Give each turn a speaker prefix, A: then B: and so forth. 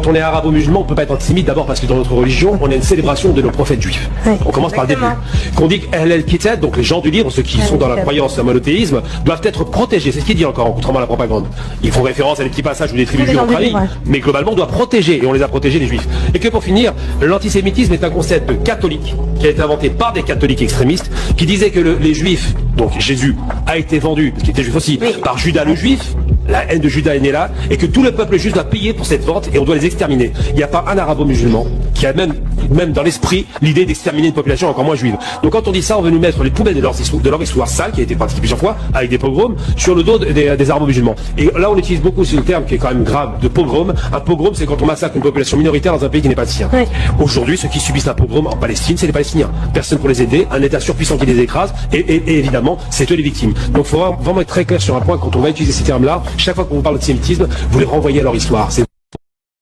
A: quand on est arabo-musulman, on peut pas être antisémite d'abord parce que dans notre religion, on a une célébration de nos prophètes juifs.
B: Oui,
A: on commence par le début. Qu'on dit qu'Ahl al-Kitab, donc les gens du livre, ceux qui sont dans la croyance, le monothéisme, doivent être protégés. C'est ce qu'il dit encore, contrairement à la propagande. Ils font référence à des petits passages où des tribus juives ont trahi, mais globalement, on doit protéger, et on les a protégés, les juifs. Et que pour finir, l'antisémitisme est un concept catholique qui a été inventé par des catholiques extrémistes qui disaient que les juifs, donc Jésus, a été vendu, parce qu'il était juif aussi, par Judas le juif. La haine de Judas est née là, et que tout le peuple juif doit payer pour cette vente, et on doit les exterminer. Il n'y a pas un arabo-musulman qui a même dans l'esprit l'idée d'exterminer une population encore moins juive. Donc quand on dit ça, on veut nous mettre les poubelles de leur histoire sale, qui a été pratiquée plusieurs fois, avec des pogroms, sur le dos des arabo-musulmans. Et là, on utilise beaucoup ce terme qui est quand même grave, de pogrom. Un pogrom, c'est quand on massacre une population minoritaire dans un pays qui n'est pas le sien. Aujourd'hui, ceux qui subissent un pogrom en Palestine, c'est les Palestiniens. Personne pour les aider, un État surpuissant qui les écrase, et évidemment, c'est eux les victimes. Donc il faut vraiment être très clair sur un point, quand on va utiliser ces termes-là, chaque fois qu'on vous parle d'antisémitisme, vous les renvoyez à leur histoire. C'est